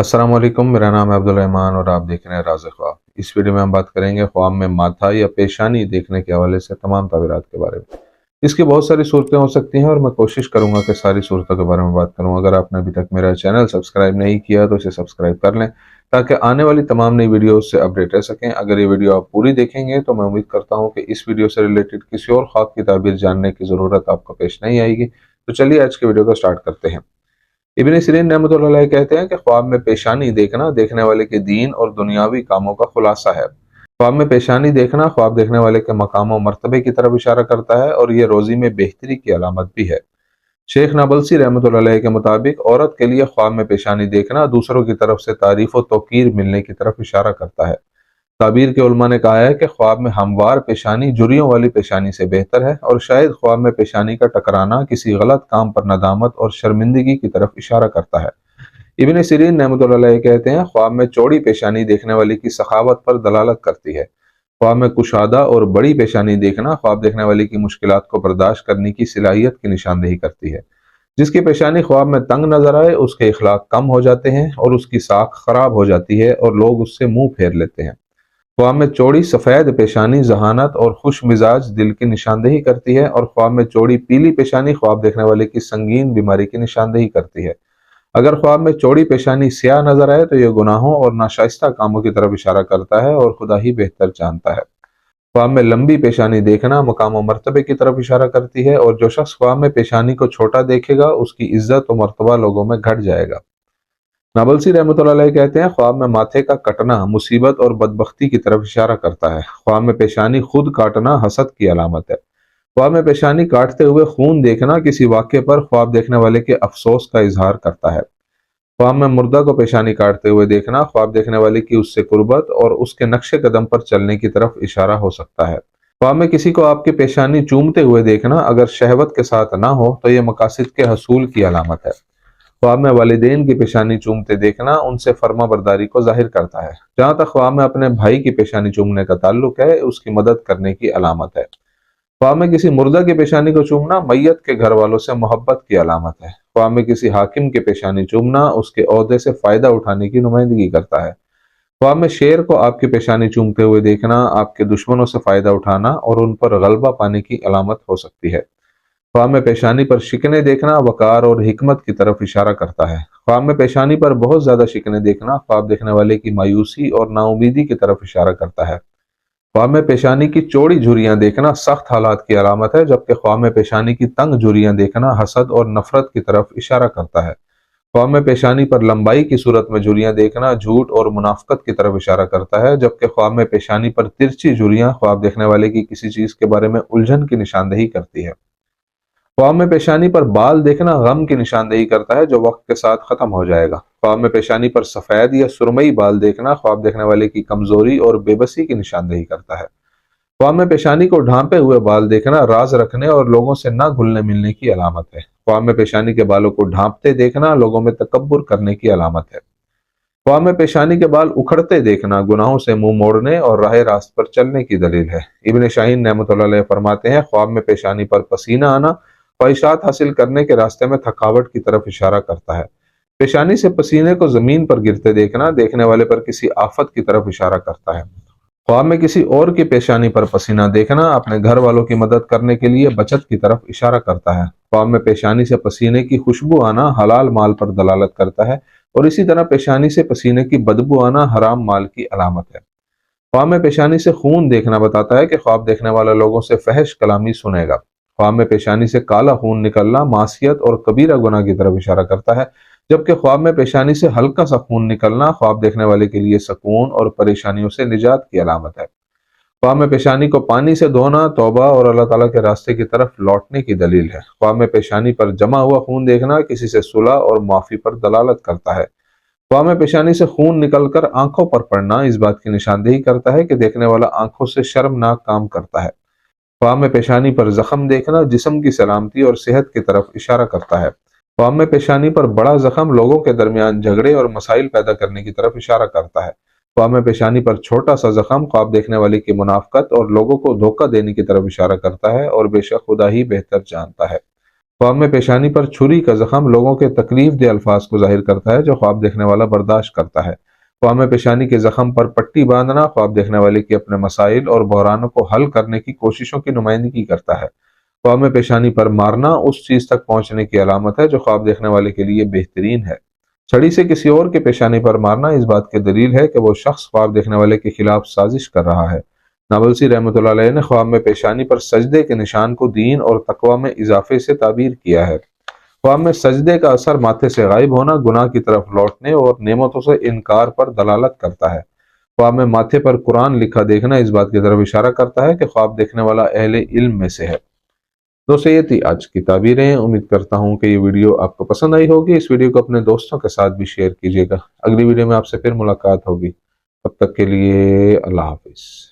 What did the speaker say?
अस्सलाम वालेकुम, मेरा नाम है अब्दुल रहमान और आप देख रहे हैं राज़ ख्वाब। इस वीडियो में हम बात करेंगे ख्वाब में माथा या पेशानी देखने के हवाले से तमाम ताबीरात के बारे में। इसकी बहुत सारी सूरतें हो सकती हैं और मैं कोशिश करूंगा कि सारी सूरतों के बारे में बात करूं। अगर आपने अभी तक मेरा चैनल सब्सक्राइब नहीं किया तो इसे सब्सक्राइब कर लें ताकि आने वाली तमाम नई वीडियो से अपडेट रह सकें। अगर ये वीडियो आप पूरी देखेंगे तो मैं उम्मीद करता हूँ कि इस वीडियो से रिलेटेड किसी और ख्वाब की ताबीर जानने की ज़रूरत आपको पेश नहीं आएगी। तो चलिए आज की वीडियो को स्टार्ट करते हैं। इब्न सीरीन रहमतुल्लाह अलैह कहते हैं कि ख्वाब में पेशानी देखना देखने वाले के दीन और दुनियावी कामों का खुलासा है। ख्वाब में पेशानी देखना ख्वाब देखने वाले के मकाम और मर्तबे की तरफ इशारा करता है और ये रोजी में बेहतरी की अलामत भी है। शेख नाबलसी रहमतुल्लाह अलैह के मुताबिक औरत के लिए ख्वाब में पेशानी देखना दूसरों की तरफ से तारीफ और तौकीर मिलने की तरफ इशारा करता है। ताबीर के उलमा ने कहा है कि ख्वाब में हमवार पेशानी जुरियों वाली पेशानी से बेहतर है और शायद ख्वाब में पेशानी का टकराना किसी गलत काम पर नदामत और शर्मिंदगी की तरफ इशारा करता है। इब्न सीरीन रहमतुल्लाह अलैह कहते हैं ख्वाब में चौड़ी पेशानी देखने वाले की सखावत पर दलालत करती है। ख्वाब में कुशादा और बड़ी पेशानी देखना ख्वाब देखने वाले की मुश्किलात को बर्दाश्त करने की सलाहियत की निशानदेही करती है। जिसकी पेशानी ख्वाब में तंग नजर आए उसके इखलाक कम हो जाते हैं और उसकी साख खराब हो जाती है और लोग उससे मुंह फेर लेते हैं। ख्वाब में चौड़ी सफ़ेद पेशानी जहानत और खुश मिजाज दिल की निशानदेही करती है और ख्वाब में चौड़ी पीली पेशानी ख्वाब देखने वाले की संगीन बीमारी की निशानदेही करती है। अगर ख्वाब में चौड़ी पेशानी स्याह नजर आए तो यह गुनाहों और नाशाइस्ता कामों की तरफ इशारा करता है और खुदा ही बेहतर जानता है। ख्वाब में लंबी पेशानी देखना मकाम और मर्तबे की तरफ इशारा करती है और जो शख्स ख्वाब में पेशानी को छोटा देखेगा उसकी इज्जत और मर्तबा लोगों में घट जाएगा। नाबलसी रहमतुल्लाह अलैह कहते हैं ख्वाब में माथे का कटना मुसीबत और बदबख्ती की तरफ इशारा करता है। ख्वाब में पेशानी खुद काटना हसद की अलामत है। ख्वाब में पेशानी काटते हुए खून देखना किसी वाक़े पर ख्वाब देखने वाले के अफसोस का इजहार करता है। ख्वाब में मुर्दा को पेशानी काटते हुए देखना ख्वाब देखने वाले की उससे कुर्बत और उसके नक्शे कदम पर चलने की तरफ इशारा हो सकता है। ख्वाब में किसी को आपकी पेशानी चूमते हुए देखना अगर शहवत के साथ ना हो तो यह मकासिद के हसूल की अलामत है। ख्वाब में वालिदैन की पेशानी चूमते देखना उनसे फर्मा बरदारी को जाहिर करता है। जहां तक ख्वाब में अपने भाई की पेशानी चूमने का ताल्लुक है उसकी मदद करने की अलामत है। ख्वाब में किसी मुर्दा की पेशानी को चूमना मैयत के घर वालों से मोहब्बत की अलामत है। ख्वाब में किसी हाकिम की पेशानी चूमना उसके ओहदे से फायदा उठाने की नुमाइंदगी करता है। ख्वाब में शेर को आपकी पेशानी चूमते हुए देखना आपके दुश्मनों से फायदा उठाना और उन पर गलबा पाने की अलामत हो सकती है। ख्वाब में पेशानी पर शिकने देखना वकार और हिकमत की तरफ इशारा करता है। ख्वाब में पेशानी पर बहुत ज्यादा शिकने देखना ख्वाब देखने वाले की मायूसी और नाउमीदी की तरफ इशारा करता है। ख्वाब में पेशानी की चौड़ी झुर्रियां देखना सख्त हालात की अलामत है, जबकि ख्वाब में पेशानी की तंग झुर्रियां देखना हसद और नफरत की तरफ इशारा करता है। ख्वाब में पेशानी पर लंबाई की सूरत में झुर्रियां देखना झूठ और मुनाफकत की तरफ इशारा करता है, जबकि ख्वाब में पेशानी पर तिरछी झुर्रियां ख्वाब देखने वाले की किसी चीज के बारे में उलझन की निशानदेही करती है। ख्वाब में पेशानी पर बाल देखना गम की निशानदेही करता है जो वक्त के साथ खत्म हो जाएगा। ख्वाब में पेशानी पर सफेद या सुरमई बाल देखना ख्वाब देखने वाले की कमजोरी और बेबसी की निशानदेही करता है। ख्वाब में पेशानी को ढांपे हुए बाल देखना राज रखने और लोगों से न घुलने मिलने की अलामत है। ख्वाब में पेशानी के बालों को ढांपते देखना लोगों में तकब्बुर करने की अलामत है। ख्वाब में पेशानी के बाल उखड़ते देखना गुनाहों से मुंह मोड़ने और राह रास्त पर चलने की दलील है। इब्न शाहीन रहमतुल्लाह अलैह फरमाते हैं ख्वाब में पेशानी पर पसीना आना ख्वाहिशात हासिल करने के रास्ते में थकावट की तरफ इशारा करता है। पेशानी से पसीने को जमीन पर गिरते देखना देखने वाले पर किसी आफत की तरफ इशारा करता है। ख्वाब में किसी और की पेशानी पर पसीना देखना अपने घर वालों की मदद करने के लिए बचत की तरफ इशारा करता है। ख्वाब में पेशानी से पसीने की खुशबू आना हलाल माल पर दलालत करता है और इसी तरह पेशानी से पसीने की बदबू आना हराम माल की अलामत है। ख्वाब में पेशानी से खून देखना बताता है कि ख्वाब देखने वाला लोगों से फहश कलामी सुनेगा। ख्वाब में पेशानी से काला खून निकलना मासियत और कबीरा गुनाह की तरफ इशारा करता है, जबकि ख्वाब में पेशानी से हल्का सा खून निकलना ख्वाब देखने वाले के लिए सुकून और परेशानियों से निजात की अलामत है। ख्वाब में पेशानी को पानी से धोना तौबा और अल्लाह ताला के रास्ते की तरफ लौटने की दलील है। ख्वाब में पेशानी पर जमा हुआ खून देखना किसी से सुलह और माफी पर दलालत करता है। ख्वाब में पेशानी से खून निकलकर आंखों पर पड़ना इस बात की निशानदेही करता है कि देखने वाला आंखों से शर्मनाक काम करता है। ख्वाब में पेशानी पर जख्म देखना जिस्म की सलामती और सेहत की तरफ इशारा करता है। ख्वाब में पेशानी पर बड़ा जख्म लोगों के दरमियान झगड़े और मसाइल पैदा करने की तरफ इशारा करता है। ख्वाब में पेशानी पर छोटा सा जख्म ख्वाब देखने वाले की मुनाफकत और लोगों को धोखा देने की तरफ इशारा करता है और बेशक खुदा ही बेहतर जानता है। ख्वाब में पेशानी पर छुरी का जख्म लोगों के तकलीफ दे अल्फाज को जाहिर करता है जो ख्वाब देखने वाला बर्दाश्त करता है। ख्वाब में पेशानी के जख्म पर पट्टी बांधना ख्वाब देखने वाले की अपने मसाइल और बहरानों को हल करने की कोशिशों की नुमाइंदगी करता है। ख्वाब में पेशानी पर मारना उस चीज तक पहुंचने की अलामत है जो ख्वाब देखने वाले के लिए बेहतरीन है। छड़ी से किसी और के पेशानी पर मारना इस बात की दलील है कि वो शख्स ख्वाब देखने वाले के खिलाफ साजिश कर रहा है। नावलसी रहमतुल्लाह अलैह ने ख्वाब में पेशानी पर सजदे के निशान को दीन और तकवा में इजाफे से ताबीर किया है। ख्वाब में सजदे का असर माथे से गायब होना, गुनाह की तरफ लौटने और नेमतों से इनकार पर दलालत करता है। ख्वाब में माथे पर कुरान लिखा देखना इस बात की तरफ इशारा करता है कि ख्वाब देखने वाला अहले इल्म में से है। दोस्तों, ये थी आज की ताबीरें। उम्मीद करता हूँ कि ये वीडियो आपको पसंद आई होगी। इस वीडियो को अपने दोस्तों के साथ भी शेयर कीजिएगा। अगली वीडियो में आपसे फिर मुलाकात होगी। तब तक के लिए अल्लाह हाफिज।